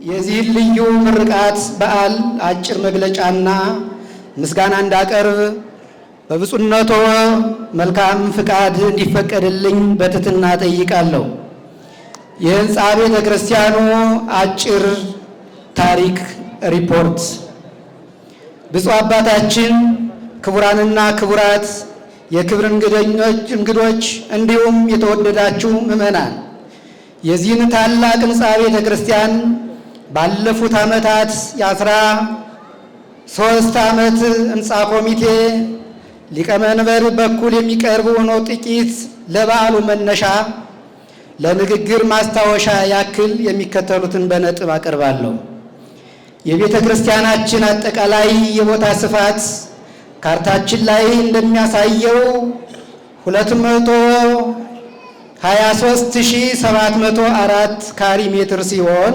የዚህ ልዩ ምርቃት በዓል አጭር መግለጫና ምስጋና እንዳቀርብ በብፁዕነቶ መልካም ፍቃድ እንዲፈቀድልኝ በትህትና ጠይቃለሁ። የሕንፃ ቤተ ክርስቲያኑ አጭር ታሪክ ሪፖርት። ብፁዕ አባታችን፣ ክቡራንና ክቡራት፣ የክብር እንግዶች እንዲሁም የተወደዳችሁ ምዕመናን፣ የዚህን ታላቅ ሕንፃ ቤተ ክርስቲያን ባለፉት ዓመታት የ13 ዓመት ሕንፃ ኮሚቴ ሊቀመንበር በኩል የሚቀርቡ ሆኖ ጥቂት ለበዓሉ መነሻ ለንግግር ማስታወሻ ያክል የሚከተሉትን በነጥብ አቀርባለሁ። የቤተ ክርስቲያናችን አጠቃላይ የቦታ ስፋት ካርታችን ላይ እንደሚያሳየው 223,704 ካሪ ሜትር ሲሆን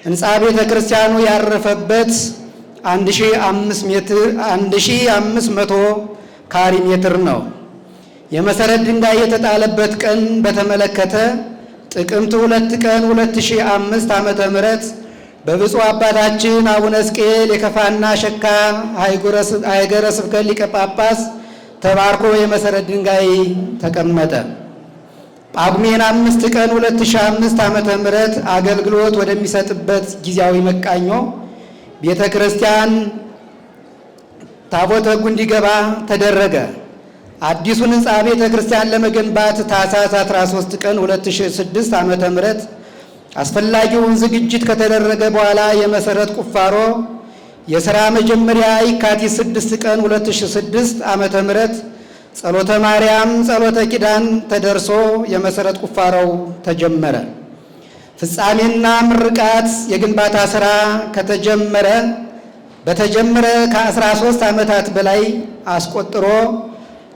ሕንፃ ቤተ ክርስቲያኑ ያረፈበት 1500 ካሪ ሜትር ነው። የመሰረት ድንጋይ የተጣለበት ቀን በተመለከተ ጥቅምት 2 ቀን 2005 ዓመተ ምህረት በብፁዕ አባታችን አቡነ ሕዝቅኤል የከፋና ሸካ ሀገረ ስብከት ሊቀ ጳጳስ ተባርኮ የመሰረት ድንጋይ ተቀመጠ። ጳጉሜን 5 ቀን 2005 ዓመተ ምህረት አገልግሎት ወደሚሰጥበት ጊዜያዊ መቃኞ ቤተ ክርስቲያን ታቦተ ሕጉ እንዲገባ ተደረገ። አዲሱን ሕንፃ ቤተ ክርስቲያን ለመገንባት ታኅሳስ 13 ቀን 2006 ዓመተ ምህረት አስፈላጊውን ዝግጅት ከተደረገ በኋላ የመሰረት ቁፋሮ የሥራ መጀመሪያ የካቲት 6 ቀን 2006 ዓመተ ምህረት ጸሎተ ማርያም ጸሎተ ኪዳን ተደርሶ የመሰረት ቁፋሮው ተጀመረ። ፍጻሜና ምርቃት የግንባታ ሥራ በተጀመረ ከ13 ዓመታት በላይ አስቆጥሮ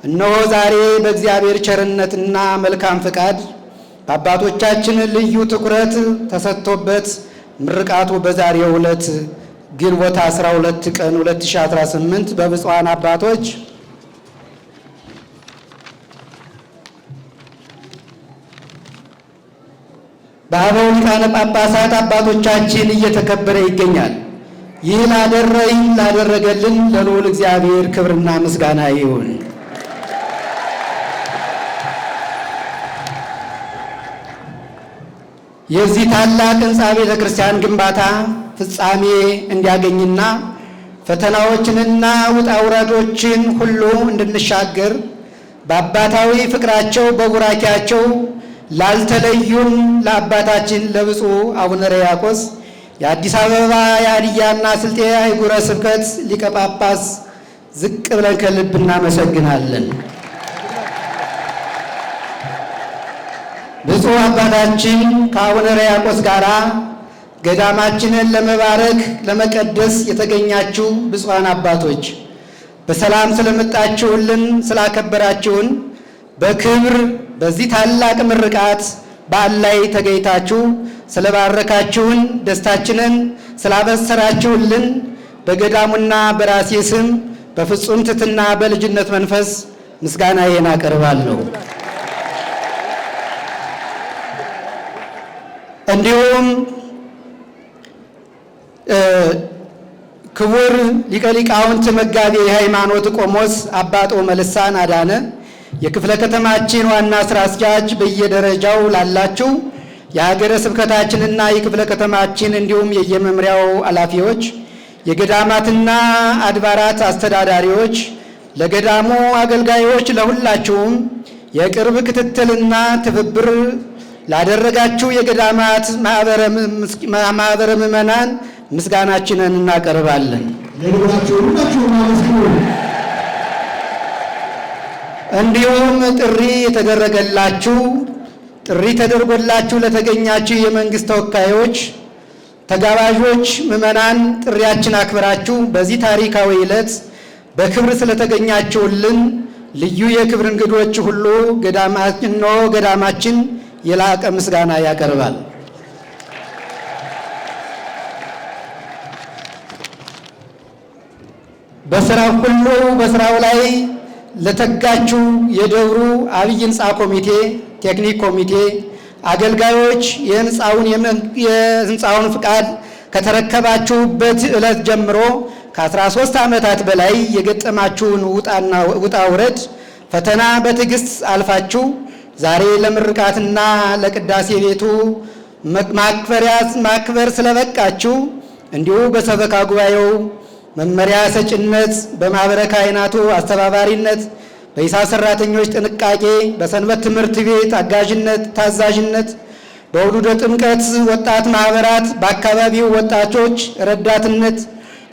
እነሆ ዛሬ በእግዚአብሔር ቸርነትና መልካም ፍቃድ በአባቶቻችን ልዩ ትኩረት ተሰጥቶበት ምርቃቱ በዛሬው ዕለት ግንቦት 12 ቀን 2018 በብፁዓን አባቶች በአበው ሊቃነ ጳጳሳት አባቶቻችን እየተከበረ ይገኛል። ይህ ላደረገልን ለልዑል እግዚአብሔር ክብርና ምስጋና ይሁን። የዚህ ታላቅ ሕንፃ ቤተ ክርስቲያን ግንባታ ፍጻሜ እንዲያገኝና ፈተናዎችንና ውጣ ውረዶችን ሁሉ እንድንሻገር በአባታዊ ፍቅራቸው በቡራኪያቸው ላልተለዩን ለአባታችን ለብፁዕ አቡነ ሕርያቆስ የአዲስ አበባ የሀዲያና ስልጤ አህጉረ ስብከት ሊቀ ጳጳስ ዝቅ ብለን ከልብ እናመሰግናለን። ብፁዕ አባታችን ከአቡነ ሕርያቆስ ጋር ገዳማችንን ለመባረክ ለመቀደስ የተገኛችሁ ብፁዓን አባቶች በሰላም ስለመጣችሁልን ስላከበራችሁን በክብር በዚህ ታላቅ ምርቃት በዓል ላይ ተገኝታችሁ ስለባረካችሁን ደስታችንን ስላበሰራችሁልን በገዳሙና በራሴ ስም በፍጹም ትሕትና በልጅነት መንፈስ ምስጋናዬን አቀርባለሁ። እንዲሁም ክቡር ሊቀ ሊቃውንት መጋቤ የሃይማኖት ቆሞስ አባ ጦመ ልሳን አዳነ የክፍለ ከተማችን ዋና ስራ አስኪያጅ፣ በየደረጃው ላላችሁ የሀገረ ስብከታችንና የክፍለ ከተማችን እንዲሁም የየመምሪያው ኃላፊዎች፣ የገዳማትና አድባራት አስተዳዳሪዎች፣ ለገዳሙ አገልጋዮች፣ ለሁላችሁም የቅርብ ክትትልና ትብብር ላደረጋችሁ የገዳማት ማኅበረ ምዕመናን ምስጋናችንን እናቀርባለን። እንዲሁም ጥሪ ተደርጎላችሁ ለተገኛችሁ የመንግስት ተወካዮች፣ ተጋባዦች፣ ምዕመናን ጥሪያችን አክብራችሁ በዚህ ታሪካዊ ዕለት በክብር ስለተገኛችሁልን ልዩ የክብር እንግዶች ሁሉ ገዳማችን የላቀ ምስጋና ያቀርባል። በስራው ላይ ለተጋችሁ የደብሩ አብይ ሕንፃ ኮሚቴ፣ ቴክኒክ ኮሚቴ፣ አገልጋዮች የህንፃውን ፍቃድ ከተረከባችሁበት ዕለት ጀምሮ ከ13 ዓመታት በላይ የገጠማችሁን ውጣ ውረድ ፈተና በትዕግስት አልፋችሁ ዛሬ ለምርቃትና ለቅዳሴ ቤቱ ማክበር ስለበቃችሁ እንዲሁ በሰበካ ጉባኤው መመሪያ ሰጭነት፣ በማኅበረ ካህናቱ አስተባባሪነት፣ በሂሳብ ሰራተኞች ጥንቃቄ፣ በሰንበት ትምህርት ቤት አጋዥነት፣ ታዛዥነት፣ በውሉደ ጥምቀት ወጣት ማኅበራት፣ በአካባቢው ወጣቶች ረዳትነት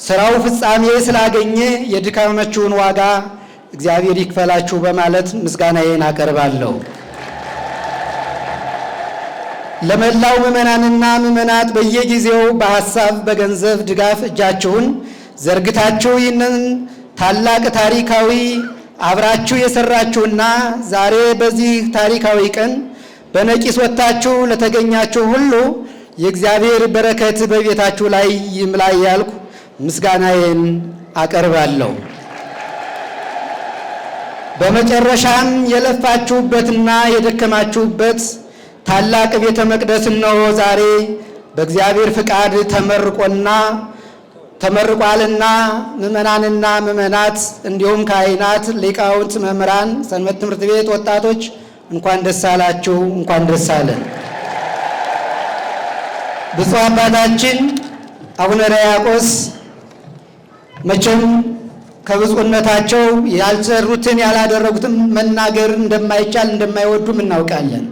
ስራው ፍጻሜ ስላገኘ የድካማችሁን ዋጋ እግዚአብሔር ይክፈላችሁ በማለት ምስጋናዬን አቀርባለሁ። ለመላው ምዕመናንና ምዕመናት በየጊዜው በሐሳብ በገንዘብ ድጋፍ እጃችሁን ዘርግታችሁ ይህንን ታላቅ ታሪካዊ አብራችሁ የሰራችሁና ዛሬ በዚህ ታሪካዊ ቀን በነቂስ ወጥታችሁ ለተገኛችሁ ሁሉ የእግዚአብሔር በረከት በቤታችሁ ላይ ይምላ እያልኩ ምስጋናዬን አቀርባለሁ። በመጨረሻም የለፋችሁበትና የደከማችሁበት ታላቅ ቤተ መቅደስ ነው ዛሬ በእግዚአብሔር ፍቃድ ተመርቋልና ምዕመናንና ምዕመናት እንዲሁም ካህናት፣ ሊቃውንት፣ መምህራን፣ ሰንበት ትምህርት ቤት ወጣቶች እንኳን ደስ አላችሁ፣ እንኳን ደስ አለን። ብፁዕ አባታችን አቡነ ሕርያቆስ መቼም ከብፁዕነታቸው ያልሰሩትን ያላደረጉትን መናገር እንደማይቻል እንደማይወዱም እናውቃለን።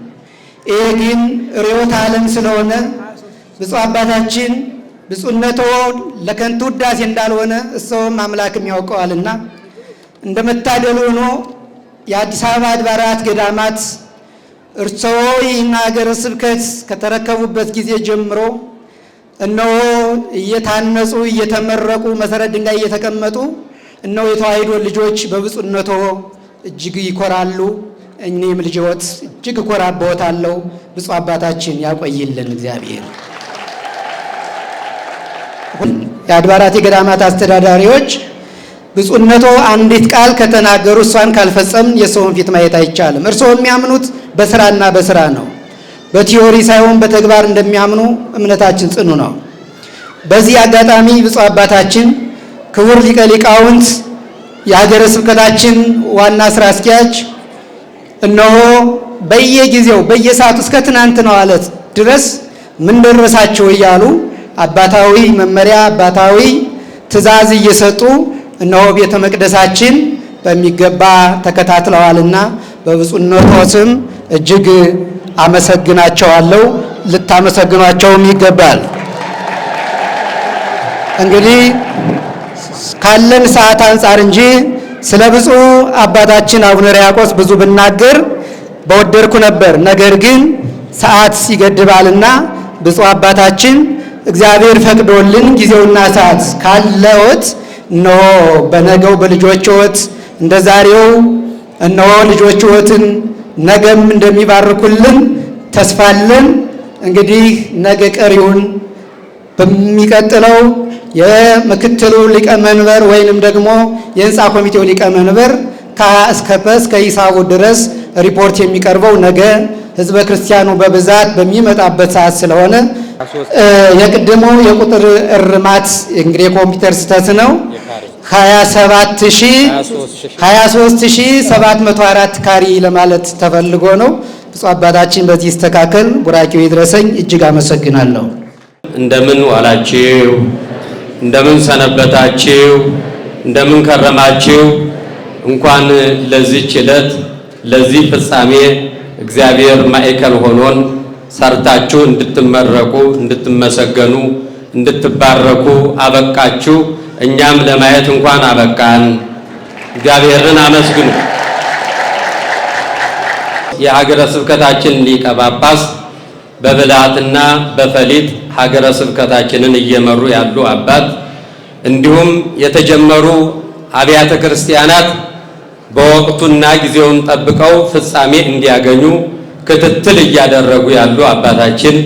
ይህ ግን ርዕዮተ ዓለም ስለሆነ ብፁዕ አባታችን ብፁዕነቶ ለከንቱ ውዳሴ እንዳልሆነ እሰውም አምላክም ያውቀዋልና እንደመታደል ሆኖ የአዲስ አበባ አድባራት ገዳማት እርስዎ ይህን ሀገረ ስብከት ከተረከቡበት ጊዜ ጀምሮ እነሆ እየታነጹ እየተመረቁ መሰረት ድንጋይ እየተቀመጡ እነሆ የተዋሕዶ ልጆች በብፁዕነቶ እጅግ ይኮራሉ። እኔም ልጅዎት እጅግ እኮራብዎታለሁ። ብፁዕ አባታችን ያቆይልን እግዚአብሔር። የአድባራት የገዳማት አስተዳዳሪዎች ብፁዕነቶ አንዲት ቃል ከተናገሩ እሷን ካልፈጸምን የሰውን ፊት ማየት አይቻልም። እርስዎ የሚያምኑት በስራና በስራ ነው፣ በቲዮሪ ሳይሆን በተግባር እንደሚያምኑ እምነታችን ጽኑ ነው። በዚህ አጋጣሚ ብፁዕ አባታችን ክቡር ሊቀ ሊቃውንት የሀገረ ስብከታችን ዋና ስራ አስኪያጅ እነሆ በየጊዜው በየሰዓቱ እስከ ትናንትናው ዕለት ድረስ ምን ደረሳችሁ እያሉ አባታዊ መመሪያ አባታዊ ትእዛዝ እየሰጡ እነሆ ቤተ መቅደሳችን በሚገባ ተከታትለዋልና በብፁዕነቶ ስም እጅግ አመሰግናቸዋለሁ። ልታመሰግኗቸውም ይገባል። እንግዲህ ካለን ሰዓት አንጻር እንጂ ስለ ብፁዕ አባታችን አቡነ ሕርያቆስ ብዙ ብናገር በወደድኩ ነበር። ነገር ግን ሰዓት ይገድባልና ብፁዕ አባታችን እግዚአብሔር ፈቅዶልን ጊዜውና ሰዓት ካለዎት እነሆ በነገው በልጆችዎት እንደ ዛሬው እነሆ ልጆችዎትን ነገም እንደሚባርኩልን ተስፋለን። እንግዲህ ነገ ቀሪውን በሚቀጥለው የምክትሉ ሊቀመንበር ወይንም ደግሞ የህንፃ ኮሚቴው ሊቀመንበር እስከ ሂሳቡ ድረስ ሪፖርት የሚቀርበው ነገ ህዝበ ክርስቲያኑ በብዛት በሚመጣበት ሰዓት ስለሆነ የቅድሙ የቁጥር እርማት እንግዲህ የኮምፒውተር ስህተት ነው። 23704 ካሪ ለማለት ተፈልጎ ነው። ብፁዕ አባታችን በዚህ ይስተካከል። ቡራኪው ይድረሰኝ። እጅግ አመሰግናለሁ። እንደምን ዋላችሁ? እንደምን ሰነበታችሁ? እንደምን ከረማችሁ? እንኳን ለዚህች ዕለት ለዚህ ፍጻሜ እግዚአብሔር ማዕከል ሆኖን ሰርታችሁ እንድትመረቁ፣ እንድትመሰገኑ፣ እንድትባረኩ አበቃችሁ። እኛም ለማየት እንኳን አበቃን። እግዚአብሔርን አመስግኑ። የሀገረ ስብከታችን ሊቀ ጳጳስ በብልሃትና በፈሊጥ ሀገረ ስብከታችንን እየመሩ ያሉ አባት እንዲሁም የተጀመሩ አብያተ ክርስቲያናት በወቅቱና ጊዜውን ጠብቀው ፍጻሜ እንዲያገኙ ክትትል እያደረጉ ያሉ አባታችን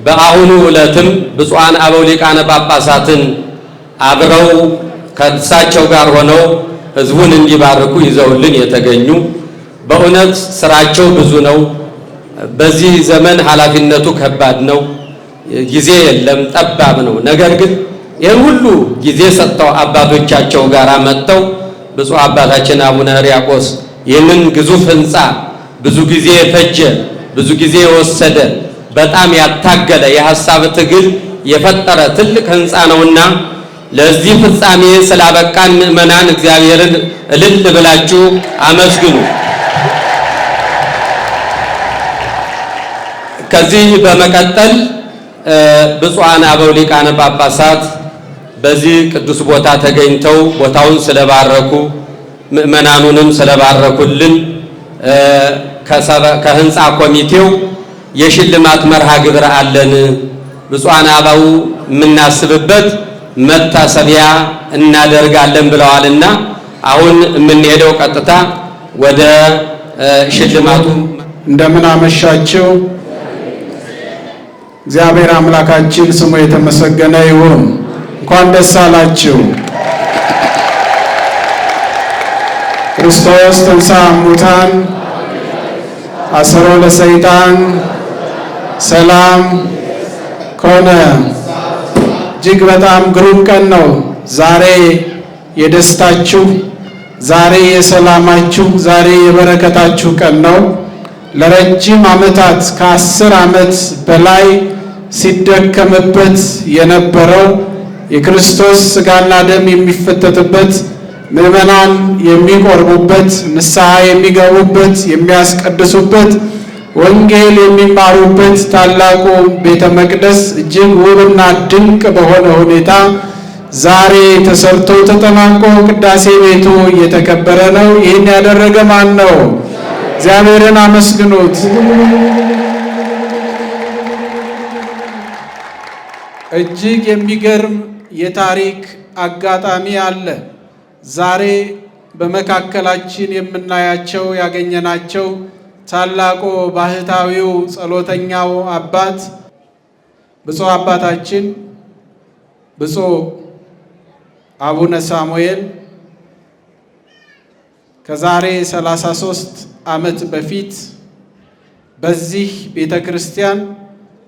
በአሁኑ ዕለትም ብፁዓን አበው ሊቃነ ጳጳሳትን አብረው ከእሳቸው ጋር ሆነው ሕዝቡን እንዲባርኩ ይዘውልን የተገኙ በእውነት ስራቸው ብዙ ነው። በዚህ ዘመን ኃላፊነቱ ከባድ ነው። ጊዜ የለም፣ ጠባብ ነው። ነገር ግን ይህን ሁሉ ጊዜ ሰጥተው አባቶቻቸው ጋር መጥተው ብፁዕ አባታችን አቡነ ሕርያቆስ ይህንን ግዙፍ ሕንፃ ብዙ ጊዜ የፈጀ ብዙ ጊዜ የወሰደ በጣም ያታገለ የሐሳብ ትግል የፈጠረ ትልቅ ሕንፃ ነውና ለዚህ ፍጻሜ ስላበቃን ምእመናን እግዚአብሔርን እልል ብላችሁ አመስግኑ። ከዚህ በመቀጠል ብፁዓን አበው ሊቃነ ጳጳሳት በዚህ ቅዱስ ቦታ ተገኝተው ቦታውን ስለባረኩ ምእመናኑንም ስለባረኩልን ከህንፃ ኮሚቴው የሽልማት መርሃ ግብር አለን። ብፁዓን አበው የምናስብበት መታሰቢያ እናደርጋለን ብለዋልና አሁን የምንሄደው ቀጥታ ወደ ሽልማቱ። እንደምን አመሻችሁ። እግዚአብሔር አምላካችን ስሙ የተመሰገነ ይሁን። እንኳን ደስ አላችሁ። ክርስቶስ ተንሥአ እሙታን አሰሮ ለሰይጣን ሰላም ኮነ። እጅግ በጣም ግሩም ቀን ነው ዛሬ። የደስታችሁ ዛሬ፣ የሰላማችሁ ዛሬ፣ የበረከታችሁ ቀን ነው። ለረጅም ዓመታት ከ10 ዓመት በላይ ሲደከምበት የነበረው የክርስቶስ ሥጋና ደም የሚፈተትበት ምዕመናን የሚቆርቡበት ንስሐ የሚገቡበት የሚያስቀድሱበት ወንጌል የሚማሩበት ታላቁ ቤተ መቅደስ እጅግ ውብና ድንቅ በሆነ ሁኔታ ዛሬ ተሰርቶ ተጠናቆ ቅዳሴ ቤቱ እየተከበረ ነው። ይህን ያደረገ ማን ነው? እግዚአብሔርን አመስግኑት። እጅግ የሚገርም የታሪክ አጋጣሚ አለ። ዛሬ በመካከላችን የምናያቸው ያገኘናቸው ታላቁ ባህታዊው ጸሎተኛው አባት ብፁዕ አባታችን ብፁዕ አቡነ ሳሙኤል ከዛሬ 33 ዓመት በፊት በዚህ ቤተ ክርስቲያን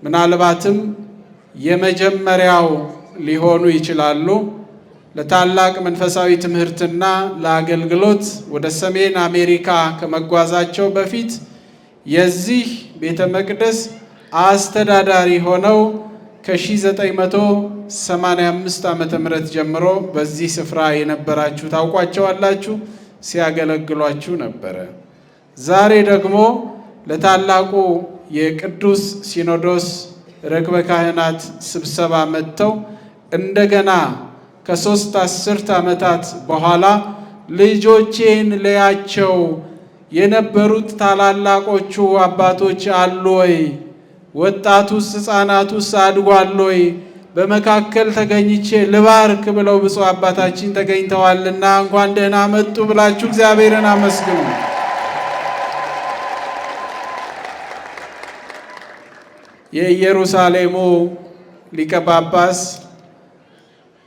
ምናልባትም የመጀመሪያው ሊሆኑ ይችላሉ ለታላቅ መንፈሳዊ ትምህርትና ለአገልግሎት ወደ ሰሜን አሜሪካ ከመጓዛቸው በፊት የዚህ ቤተ መቅደስ አስተዳዳሪ ሆነው ከ1985 ዓመተ ምህረት ጀምሮ በዚህ ስፍራ የነበራችሁ ታውቋቸዋላችሁ፣ ሲያገለግሏችሁ ነበረ። ዛሬ ደግሞ ለታላቁ የቅዱስ ሲኖዶስ ርክበ ካህናት ስብሰባ መጥተው እንደገና ከ3 አስርት ዓመታት በኋላ ልጆቼን ለያቸው የነበሩት ታላላቆቹ አባቶች አሉ ወይ? ወጣቱስ ሕፃናቱስ አድጓል ወይ? በመካከል ተገኝቼ ልባርክ ብለው ብፁዕ አባታችን ተገኝተዋልና እንኳን ደህና መጡ ብላችሁ እግዚአብሔርን አመስግኑ። የኢየሩሳሌሙ ሊቀ ጳጳስ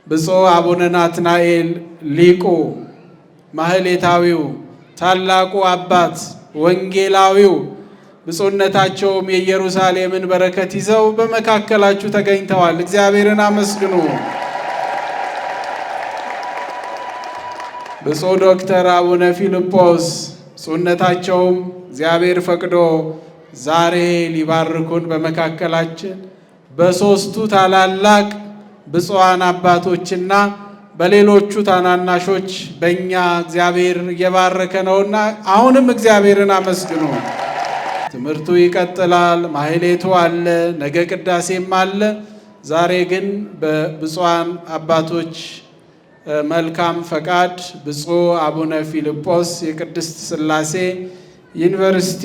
ብፁዕ አቡነ ናትናኤል ሊቁ ማህሌታዊው ታላቁ አባት ወንጌላዊው ብፁዕነታቸውም የኢየሩሳሌምን በረከት ይዘው በመካከላችሁ ተገኝተዋል። እግዚአብሔርን አመስግኑ። ብፁዕ ዶክተር አቡነ ፊልጶስ ብፁዕነታቸውም እግዚአብሔር ፈቅዶ ዛሬ ሊባርኩን በመካከላችን በሦስቱ ታላላቅ ብፁዓን አባቶችና በሌሎቹ ታናናሾች በእኛ እግዚአብሔር እየባረከ ነውና አሁንም እግዚአብሔርን አመስግኑ። ትምህርቱ ይቀጥላል። ማህሌቱ አለ፣ ነገ ቅዳሴም አለ። ዛሬ ግን በብፁዓን አባቶች መልካም ፈቃድ ብፁዕ አቡነ ፊልጶስ የቅድስት ሥላሴ ዩኒቨርሲቲ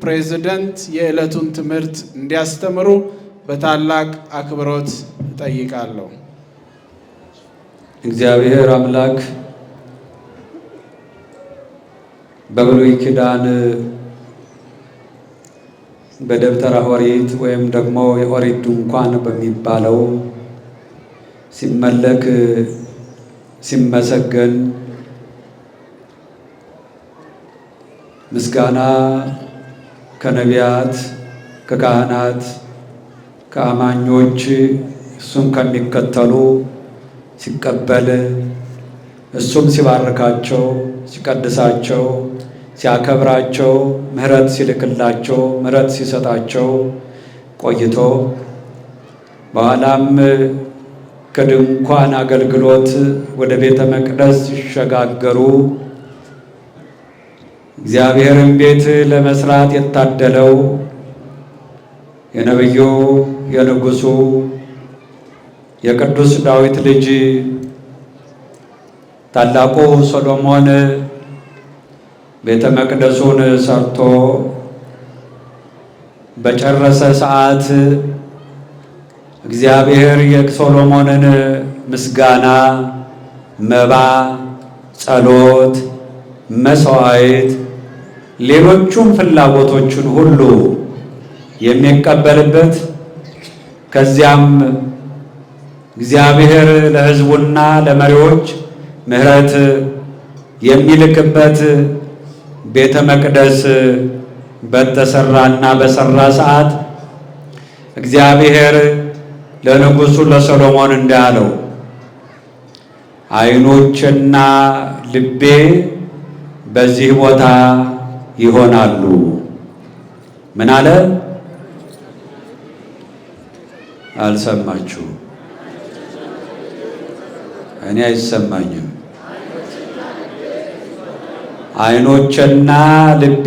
ፕሬዝደንት የዕለቱን ትምህርት እንዲያስተምሩ በታላቅ አክብሮት እጠይቃለሁ። እግዚአብሔር አምላክ በብሉይ ኪዳን በደብተራ ኦሪት ወይም ደግሞ የኦሪት ድንኳን በሚባለው ሲመለክ ሲመሰገን ምስጋና ከነቢያት ከካህናት ከአማኞች እሱን ከሚከተሉ ሲቀበል እሱም ሲባርካቸው ሲቀድሳቸው ሲያከብራቸው ምሕረት ሲልክላቸው ምሕረት ሲሰጣቸው ቆይቶ በኋላም ከድንኳን አገልግሎት ወደ ቤተ መቅደስ ሲሸጋገሩ እግዚአብሔርን ቤት ለመስራት የታደለው የነቢዩ የንጉሡ የቅዱስ ዳዊት ልጅ ታላቁ ሰሎሞን ቤተ መቅደሱን ሰርቶ በጨረሰ ሰዓት እግዚአብሔር የሶሎሞንን ምስጋና፣ መባ፣ ጸሎት፣ መስዋዕት ሌሎቹም ፍላጎቶችን ሁሉ የሚቀበልበት ከዚያም እግዚአብሔር ለሕዝቡና ለመሪዎች ምሕረት የሚልክበት ቤተ መቅደስ በተሰራና በሰራ ሰዓት እግዚአብሔር ለንጉሡ ለሰሎሞን እንዳለው ዓይኖችና ልቤ በዚህ ቦታ ይሆናሉ። ምን አለ? አልሰማችሁ? እኔ አይሰማኝም። ዓይኖችና ልቤ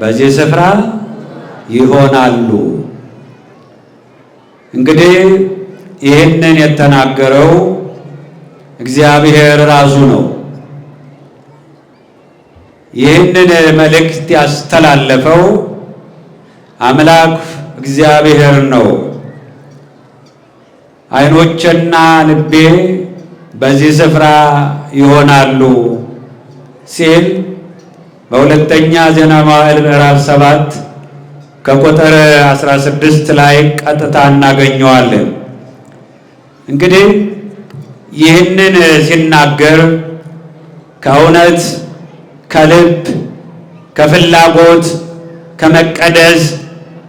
በዚህ ስፍራ ይሆናሉ። እንግዲህ ይህንን የተናገረው እግዚአብሔር ራሱ ነው። ይህንን መልእክት ያስተላለፈው አምላክ እግዚአብሔር ነው። ዓይኖችና ልቤ በዚህ ስፍራ ይሆናሉ ሲል በሁለተኛ ዜና መዋዕል ምዕራፍ 7 ከቁጥር 16 ላይ ቀጥታ እናገኘዋለን። እንግዲህ ይህንን ሲናገር ከእውነት ከልብ ከፍላጎት ከመቀደስ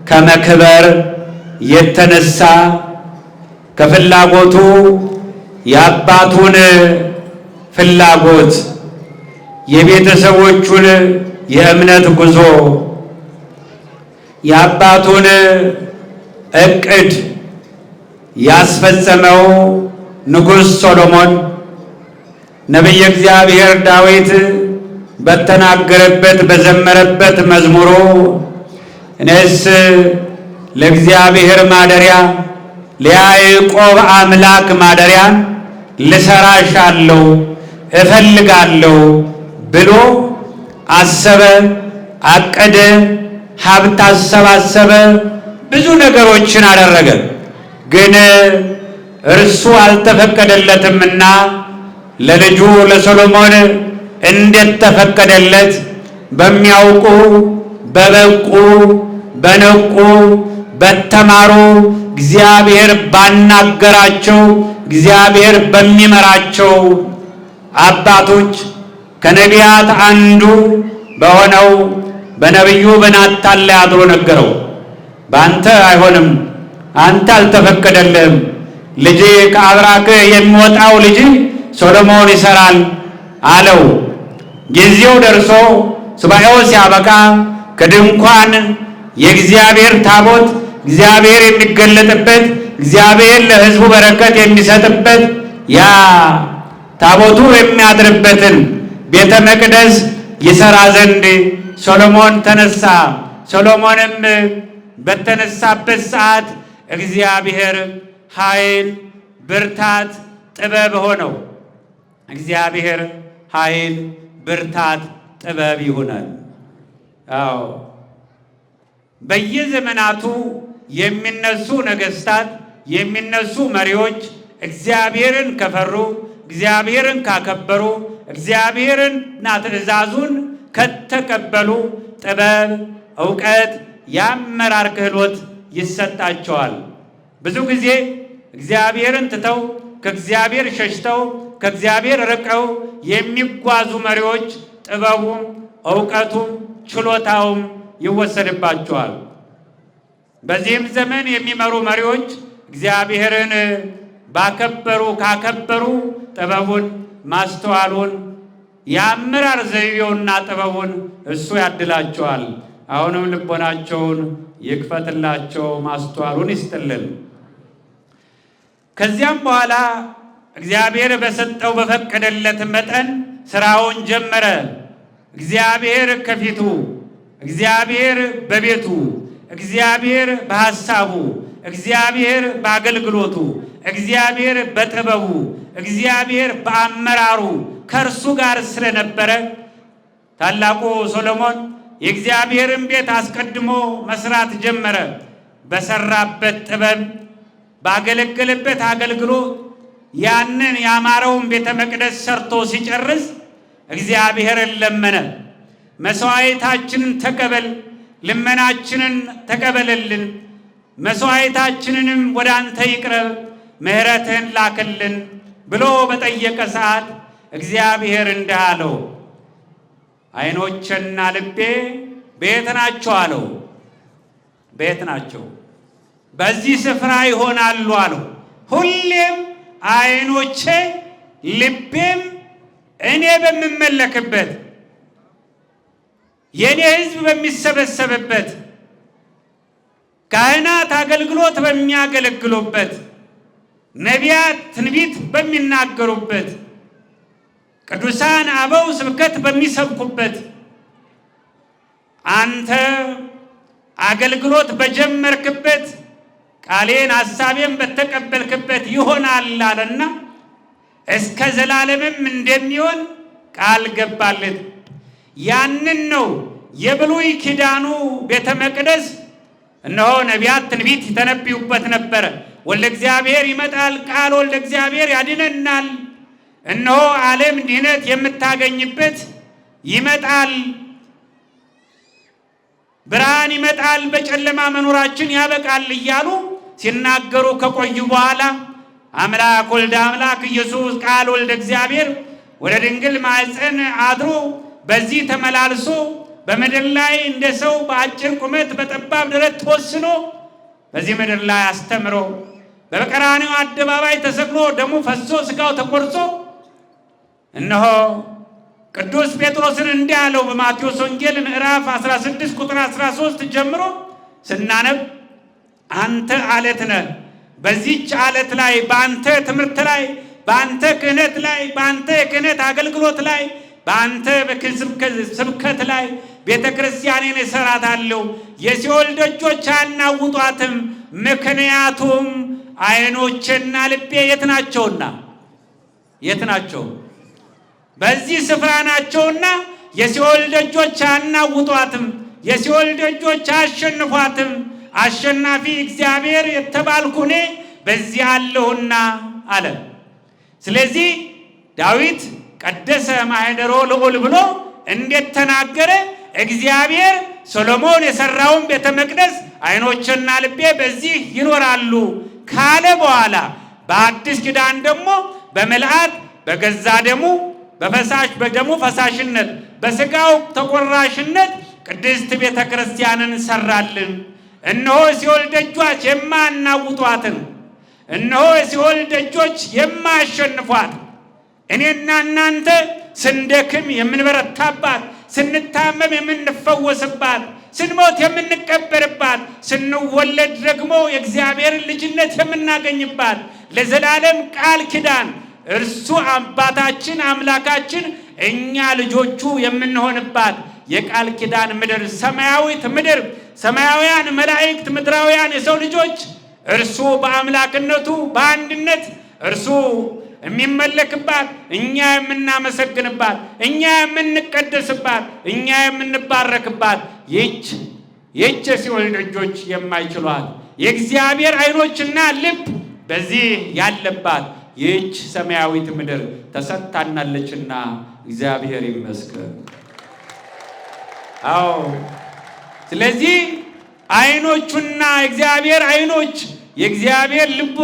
ከመክበር የተነሳ ከፍላጎቱ የአባቱን ፍላጎት የቤተሰቦቹን የእምነት ጉዞ የአባቱን ዕቅድ ያስፈጸመው ንጉሥ ሶሎሞን ነቢየ እግዚአብሔር ዳዊት በተናገረበት በዘመረበት መዝሙሩ እኔስ ለእግዚአብሔር ማደሪያ ለያዕቆብ አምላክ ማደሪያን ልሰራሻለሁ እፈልጋለሁ ብሎ አሰበ፣ አቀደ፣ ሀብት አሰባሰበ፣ ብዙ ነገሮችን አደረገ። ግን እርሱ አልተፈቀደለትምና ለልጁ ለሰሎሞን እንዴት ተፈቀደለት? በሚያውቁ በበቁ በነቁ በተማሩ እግዚአብሔር ባናገራቸው እግዚአብሔር በሚመራቸው አባቶች ከነቢያት አንዱ በሆነው በነቢዩ በናታን ላይ አድሮ ነገረው። በአንተ አይሆንም፣ አንተ አልተፈቀደልህም። ልጅ ከአብራክህ የሚወጣው ልጅ ሶሎሞን ይሰራል አለው። ጊዜው ደርሶ ሱባኤው ሲያበቃ ከድንኳን የእግዚአብሔር ታቦት እግዚአብሔር የሚገለጥበት እግዚአብሔር ለሕዝቡ በረከት የሚሰጥበት ያ ታቦቱ የሚያድርበትን ቤተ መቅደስ ይሰራ ዘንድ ሶሎሞን ተነሳ። ሶሎሞንም በተነሳበት ሰዓት እግዚአብሔር ኃይል፣ ብርታት፣ ጥበብ ሆነው። እግዚአብሔር ኃይል፣ ብርታት፣ ጥበብ ይሆናል። አዎ በየዘመናቱ የሚነሱ ነገስታት የሚነሱ መሪዎች እግዚአብሔርን ከፈሩ እግዚአብሔርን ካከበሩ እግዚአብሔርንና ትእዛዙን ከተቀበሉ ጥበብ፣ ዕውቀት፣ የአመራር ክህሎት ይሰጣቸዋል። ብዙ ጊዜ እግዚአብሔርን ትተው ከእግዚአብሔር ሸሽተው ከእግዚአብሔር ርቀው የሚጓዙ መሪዎች ጥበቡም ዕውቀቱም ችሎታውም ይወሰድባቸዋል። በዚህም ዘመን የሚመሩ መሪዎች እግዚአብሔርን ካከበሩ ጥበቡን፣ ማስተዋሉን፣ የአመራር ዘይቤውንና ጥበቡን እሱ ያድላቸዋል። አሁንም ልቦናቸውን ይክፈትላቸው፣ ማስተዋሉን ይስጥልን። ከዚያም በኋላ እግዚአብሔር በሰጠው በፈቀደለት መጠን ስራውን ጀመረ። እግዚአብሔር ከፊቱ፣ እግዚአብሔር በቤቱ፣ እግዚአብሔር በሐሳቡ፣ እግዚአብሔር በአገልግሎቱ፣ እግዚአብሔር በጥበቡ፣ እግዚአብሔር በአመራሩ ከእርሱ ጋር ስለነበረ ታላቁ ሶሎሞን የእግዚአብሔርን ቤት አስቀድሞ መስራት ጀመረ። በሰራበት ጥበብ፣ ባገለገለበት አገልግሎት ያንን ያማረውን ቤተ መቅደስ ሰርቶ ሲጨርስ እግዚአብሔርን ለመነ። መስዋዕታችንን ተቀበል፣ ልመናችንን ተቀበልልን፣ መስዋዕታችንንም ወደ አንተ ይቅረብ፣ ምሕረትህን ላክልን ብሎ በጠየቀ ሰዓት እግዚአብሔር እንዲህ አለው፣ ዓይኖቼና ልቤ በየት ናቸው አለው። በየት ናቸው? በዚህ ስፍራ ይሆናሉ አለው። ሁሌም ዓይኖቼ ልቤም እኔ በምመለክበት፣ የኔ ሕዝብ በሚሰበሰብበት፣ ካህናት አገልግሎት በሚያገለግሉበት፣ ነቢያት ትንቢት በሚናገሩበት፣ ቅዱሳን አበው ስብከት በሚሰብኩበት፣ አንተ አገልግሎት በጀመርክበት፣ ቃሌን ሐሳቤን በተቀበልክበት ይሆናል አለና እስከ ዘላለምም እንደሚሆን ቃል ገባለት። ያንን ነው የብሉይ ኪዳኑ ቤተ መቅደስ። እነሆ ነቢያት ትንቢት ይተነብዩበት ነበረ። ወልደ እግዚአብሔር ይመጣል፣ ቃል ወልደ እግዚአብሔር ያድነናል፣ እነሆ ዓለም ድህነት የምታገኝበት ይመጣል፣ ብርሃን ይመጣል፣ በጨለማ መኖራችን ያበቃል እያሉ ሲናገሩ ከቆዩ በኋላ አምላክ ወልደ አምላክ ኢየሱስ ቃል ወልደ እግዚአብሔር ወደ ድንግል ማኅፀን አድሮ በዚህ ተመላልሶ በምድር ላይ እንደ ሰው በአጭር ቁመት በጠባብ ደረት ተወስኖ በዚህ ምድር ላይ አስተምሮ በቀራንዮ አደባባይ ተሰቅሎ ደሙ ፈሶ ሥጋው ተቆርሶ እነሆ ቅዱስ ጴጥሮስን እንዲህ አለው። በማቴዎስ ወንጌል ምዕራፍ 16 ቁጥር 13 ጀምሮ ስናነብ አንተ ዓለት ነህ፣ በዚህች ዓለት ላይ በአንተ ትምህርት ላይ፣ በአንተ ክህነት ላይ፣ በአንተ የክህነት አገልግሎት ላይ፣ በአንተ ስብከት ላይ ቤተ ክርስቲያኔን እሠራታለሁ፣ የሲኦል ደጆች አያናውጧትም፣ ምክንያቱም ዓይኖቼና ልቤ የት ናቸውና? የት ናቸው? በዚህ ስፍራ ናቸውና የሲኦል ደጆች አያናውጧትም፣ የሲኦል ደጆች አያሸንፏትም። አሸናፊ እግዚአብሔር የተባልኩ እኔ በዚህ አለሁና አለ። ስለዚህ ዳዊት ቀደሰ ማኅደሮ ልዑል ብሎ እንዴት ተናገረ? እግዚአብሔር ሶሎሞን የሰራውን ቤተ መቅደስ ዓይኖቼና ልቤ በዚህ ይኖራሉ ካለ በኋላ በአዲስ ኪዳን ደግሞ በምልአት በገዛ ደሙ በፈሳሽ በደሙ ፈሳሽነት በሥጋው ተቆራሽነት ቅድስት ቤተ ክርስቲያንን ሰራልን። እነሆ የሲኦል ደጆች የማያናውጧትን፣ እነሆ የሲኦል ደጆች የማያሸንፏት፣ እኔና እናንተ ስንደክም የምንበረታባት፣ ስንታመም የምንፈወስባት፣ ስንሞት የምንቀበርባት፣ ስንወለድ ደግሞ የእግዚአብሔርን ልጅነት የምናገኝባት ለዘላለም ቃል ኪዳን እርሱ አባታችን አምላካችን እኛ ልጆቹ የምንሆንባት የቃል ኪዳን ምድር፣ ሰማያዊት ምድር፣ ሰማያውያን መላእክት፣ ምድራውያን የሰው ልጆች እርሱ በአምላክነቱ በአንድነት እርሱ የሚመለክባት፣ እኛ የምናመሰግንባት፣ እኛ የምንቀደስባት፣ እኛ የምንባረክባት ይህች የሲኦል ደጆች የማይችሏት የእግዚአብሔር ዓይኖችና ልብ በዚህ ያለባት ይህች ሰማያዊት ምድር ተሰጥታናለችና እግዚአብሔር ይመስገን። አዎ፣ ስለዚህ ዓይኖቹና እግዚአብሔር ዓይኖች የእግዚአብሔር ልብ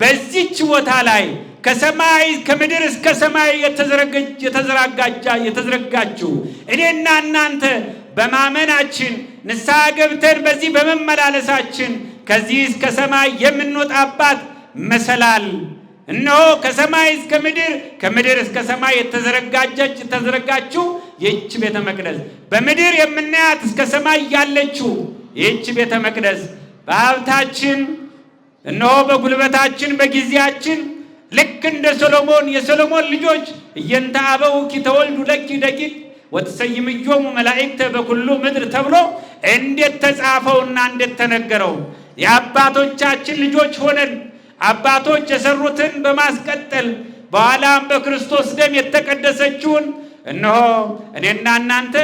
በዚች ቦታ ላይ ከሰማይ ከምድር እስከ ሰማይ የተዘረጋችው እኔና እናንተ በማመናችን ንስሐ ገብተን በዚህ በመመላለሳችን ከዚህ እስከ ሰማይ የምንወጣባት መሰላል እነሆ ከሰማይ እስከ ምድር ከምድር እስከ ሰማይ የተዘረጋችው ይህች ቤተ መቅደስ በምድር የምናያት እስከ ሰማይ ያለችው ይህች ቤተ መቅደስ በሀብታችን እነሆ በጉልበታችን በጊዜያችን ልክ እንደ ሰሎሞን የሰሎሞን ልጆች እየንተ አበውኪ ተወልዱ ለኪ ደቂቅ ወትሰይምዮሙ መላእክተ በኩሉ ምድር ተብሎ እንዴት ተጻፈውና እንዴት ተነገረው የአባቶቻችን ልጆች ሆነን አባቶች የሰሩትን በማስቀጠል በኋላም በክርስቶስ ደም የተቀደሰችውን እነሆ እኔና እናንተ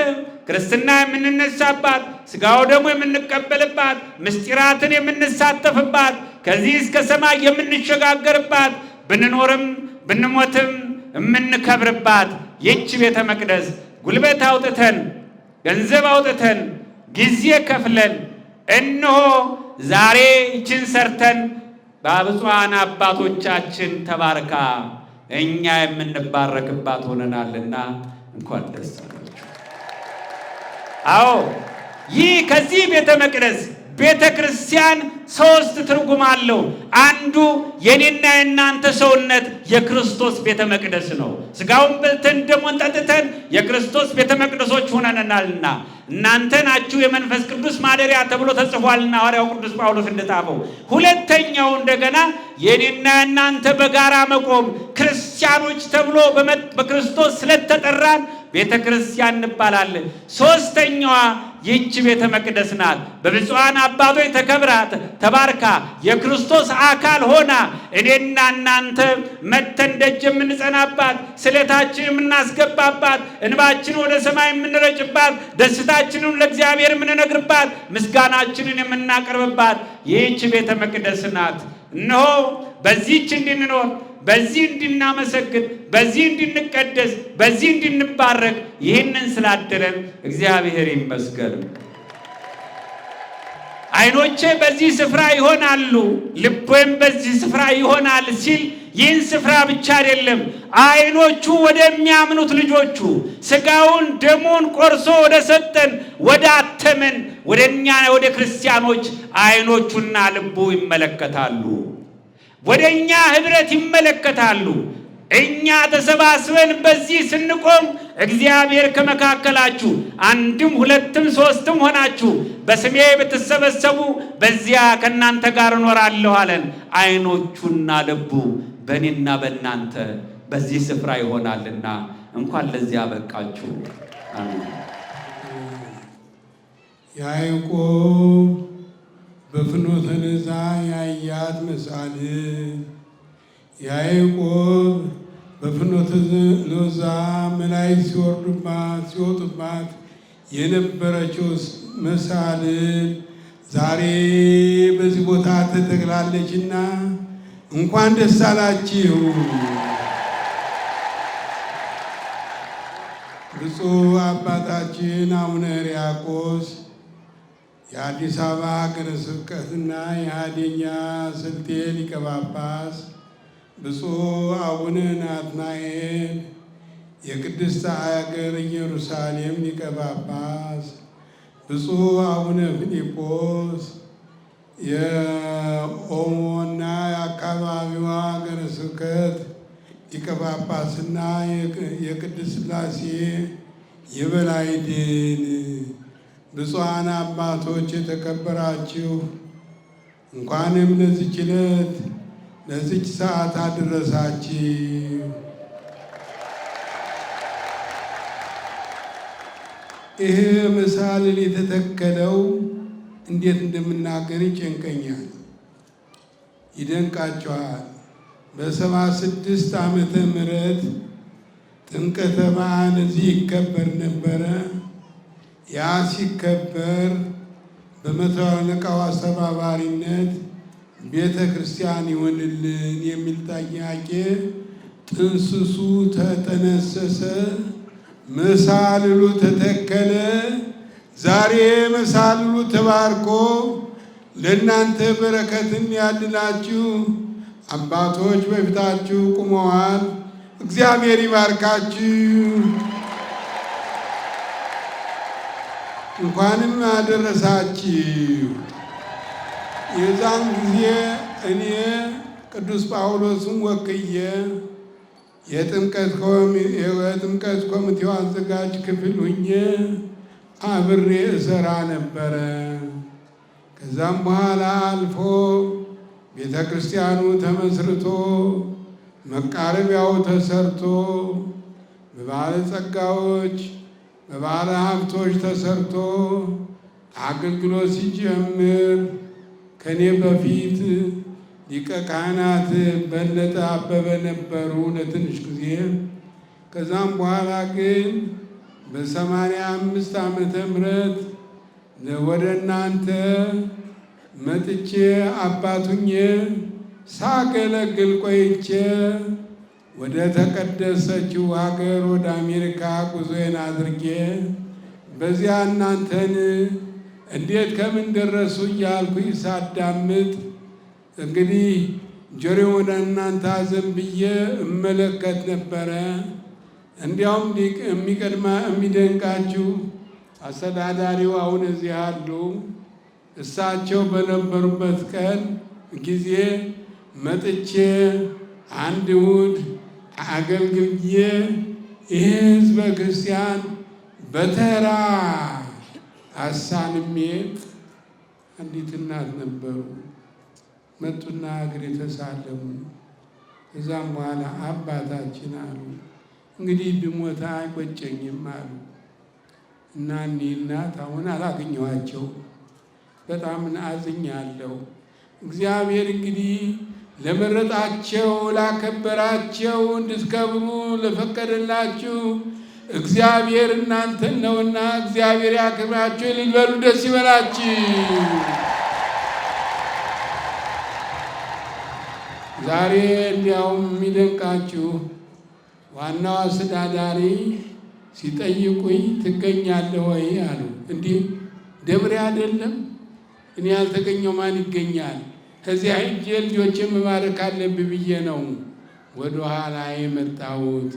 ክርስትና የምንነሳባት ስጋው ደግሞ የምንቀበልባት ምስጢራትን የምንሳተፍባት ከዚህ እስከ ሰማይ የምንሸጋገርባት ብንኖርም ብንሞትም የምንከብርባት ይህች ቤተ መቅደስ ጉልበት አውጥተን ገንዘብ አውጥተን ጊዜ ከፍለን እነሆ ዛሬ ይችን ሰርተን በብፁዓን አባቶቻችን ተባርካ እኛ የምንባረክባት ሆነናልና እንኳን ደስ አላችሁ። አዎ ይህ ከዚህ ቤተ መቅደስ ቤተ ክርስቲያን ሶስት ትርጉም አለው። አንዱ የኔና የናንተ ሰውነት የክርስቶስ ቤተ መቅደስ ነው። ስጋውን በልተን ደሙን ጠጥተን የክርስቶስ ቤተ መቅደሶች ሆነናልና እናንተ ናችሁ የመንፈስ ቅዱስ ማደሪያ ተብሎ ተጽፏልና ሐዋርያው ቅዱስ ጳውሎስ እንደጻፈው። ሁለተኛው እንደገና የኔና የናንተ በጋራ መቆም ክርስቲያኖች ተብሎ በክርስቶስ ስለተጠራን ቤተ ክርስቲያን እንባላለን። ሶስተኛዋ ይህች ቤተ መቅደስ ናት። በብፁዓን አባቶች ተከብራት ተባርካ የክርስቶስ አካል ሆና እኔና እናንተ መተን ደጅ የምንጸናባት ስለታችን የምናስገባባት እንባችን ወደ ሰማይ የምንረጭባት ደስታችንን ለእግዚአብሔር የምንነግርባት ምስጋናችንን የምናቀርብባት ይህች ቤተ መቅደስ ናት። እነሆ በዚህች እንድንኖር በዚህ እንድናመሰግን በዚህ እንድንቀደስ በዚህ እንድንባረክ ይህንን ስላደረን እግዚአብሔር ይመስገን። ዓይኖቼ በዚህ ስፍራ ይሆናሉ ልቦም በዚህ ስፍራ ይሆናል ሲል ይህን ስፍራ ብቻ አይደለም ዓይኖቹ ወደሚያምኑት ልጆቹ ስጋውን ደሙን ቆርሶ ወደ ሰጠን ወደ አተመን ወደኛ ወደ ክርስቲያኖች ዓይኖቹና ልቡ ይመለከታሉ። ወደኛ ህብረት ይመለከታሉ። እኛ ተሰባስበን በዚህ ስንቆም እግዚአብሔር ከመካከላችሁ አንድም ሁለትም ሶስትም ሆናችሁ በስሜ ብትሰበሰቡ በዚያ ከናንተ ጋር እኖራለሁ አለን። ዓይኖቹና ልቡ በእኔና በእናንተ በዚህ ስፍራ ይሆናልና እንኳን ለዚያ በቃችሁ። አሜን። ያዕቆብ በፍኖተ ሎዛ ያያት ምሳሌ ያዕቆብ በፍኖተ ሎዛ መላእክት ሲወርዱባት ሲወጡባት የነበረችው መሳልል ዛሬ በዚህ ቦታ ተተክላለችና እንኳን ደስ አላችሁ። ብፁዕ አባታችን አቡነ ሕርያቆስ የአዲስ አበባ ሀገረ ስብከትና የሀዲያ ስልጤ ሊቀ ጳጳስ፣ ብፁዕ አቡነ ናትናኤል የቅድስት ሀገር ኢየሩሳሌም ሊቀ ጳጳስ፣ ብፁዕ አቡነ ፊልጶስ የኦሞና የአካባቢዋ ሀገረ ስብከት ሊቀ ጳጳስና የቅድስት ሥላሴ የበላይ ድን ብፁዓን አባቶች የተከበራችሁ እንኳንም ለዚች ዕለት ለዚች ሰዓት አደረሳችሁ። ይህ መሳልል የተተከለው እንዴት እንደምናገር ይጨንቀኛል፣ ይደንቃቸዋል። በ76 ዓመተ ምህረት ጥምቀተ በዓል እዚህ ይከበር ነበረ። ያ ሲከበር በመቶ አለቃው አስተባባሪነት ቤተ ክርስቲያን ይሆንልን የሚል ጥያቄ ጥንስሱ ተጠነሰሰ፣ መሳልሉ ተተከለ። ዛሬ መሳልሉ ተባርኮ ለእናንተ በረከትን ያድላችሁ አባቶች በፊታችሁ ቁመዋል። እግዚአብሔር ይባርካችሁ። እንኳንም አደረሳችሁ። የዛን ጊዜ እኔ ቅዱስ ጳውሎስን ወክዬ የጥምቀት ኮሚቴው አዘጋጅ ክፍል ሁኜ አብሬ እሰራ ነበረ። ከዛም በኋላ አልፎ ቤተ ክርስቲያኑ ተመስርቶ መቃረቢያው ተሰርቶ በባለጸጋዎች በባለ ሀብቶች ተሰርቶ አገልግሎት ሲጀምር ከኔ በፊት ሊቀ ካህናት በለጠ አበበ ነበሩ ለትንሽ ጊዜ። ከዛም በኋላ ግን በ85 ዓመተ ምህረት ወደ እናንተ መጥቼ አባቱኜ ሳገለግል ቆይቼ ወደ ተቀደሰችው ሀገር ወደ አሜሪካ ጉዞዬን አድርጌ በዚያ እናንተን እንዴት ከምን ደረሱ እያልኩኝ ሳዳምጥ እንግዲህ ጆሮዬን ወደ እናንተ አዘንብዬ እመለከት ነበረ። እንዲያውም የሚደንቃችሁ አስተዳዳሪው አሁን እዚህ አሉ። እሳቸው በነበሩበት ቀን ጊዜ መጥቼ አንድ እሑድ አገልግዬ ይህ ሕዝበ ክርስቲያን በተራ አሳልሜ አንዲት እናት ነበሩ መጡና እግሬ ተሳለሙ። ከዛም በኋላ አባታችን አሉ እንግዲህ ብሞታ አይቆጨኝም አሉ እና እኒህ እናት አሁን አላገኘኋቸው። በጣም አዝኛለሁ። እግዚአብሔር እንግዲህ ለመረጣቸው ላከበራቸው እንድትከብሩ ለፈቀደላችሁ እግዚአብሔር እናንተን ነውና እግዚአብሔር ያክብራችሁ። እልል በሉ፣ ደስ ይበላችሁ። ዛሬ እንዲያውም የሚደንቃችሁ ዋናው አስተዳዳሪ ሲጠይቁኝ ትገኛለህ ወይ አሉ። እንዲህ ደብሬ አይደለም እኔ ያልተገኘው ማን ይገኛል? ከዚያ ሂጄ ልጆቼን መባረክ አለብኝ ብዬ ነው ወደ ኋላ የመጣሁት።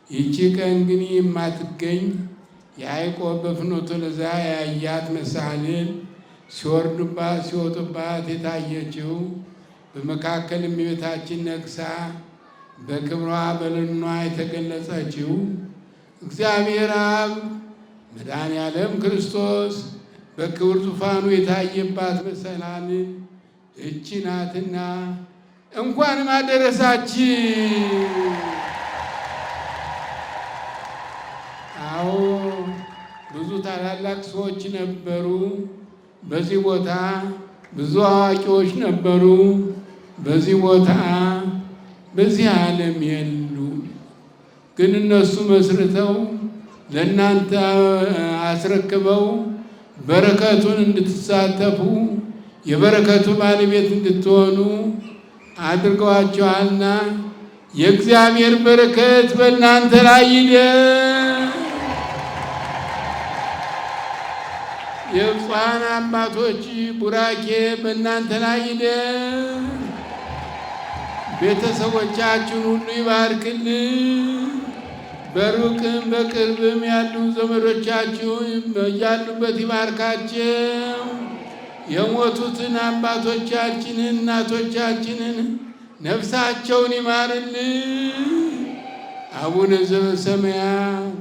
ይቺ ቀን ግን የማትገኝ ያዕቆብ በፍኖተ ሎዛ ያያት መሳልን ሲወርዱባት ሲወጡባት የታየችው በመካከል እመቤታችን ነግሳ በክብሯ በልኗ የተገለጸችው እግዚአብሔር አብ መድኃኔ ዓለም ክርስቶስ በክብር ዙፋኑ የታየባት መሰላልን እቺ ናትና እንኳንም አደረሳችሁ። አዎ ብዙ ታላላቅ ሰዎች ነበሩ በዚህ ቦታ፣ ብዙ አዋቂዎች ነበሩ በዚህ ቦታ። በዚህ ዓለም የሉ፣ ግን እነሱ መስርተው ለእናንተ አስረክበው በረከቱን እንድትሳተፉ የበረከቱ ባለቤት እንድትሆኑ አድርገዋቸዋልና የእግዚአብሔር በረከት በእናንተ ላይ ይደር። የብፁዓን አባቶች ቡራኬ በእናንተ ላይ ይደር። ቤተሰቦቻችሁን ሁሉ ይባርክልን። በሩቅም በቅርብም ያሉ ዘመዶቻችሁ ያሉበት ይባርካቸው። የሞቱትን አባቶቻችንን እናቶቻችንን ነፍሳቸውን ይማርልን። አቡነ ዘበሰማያት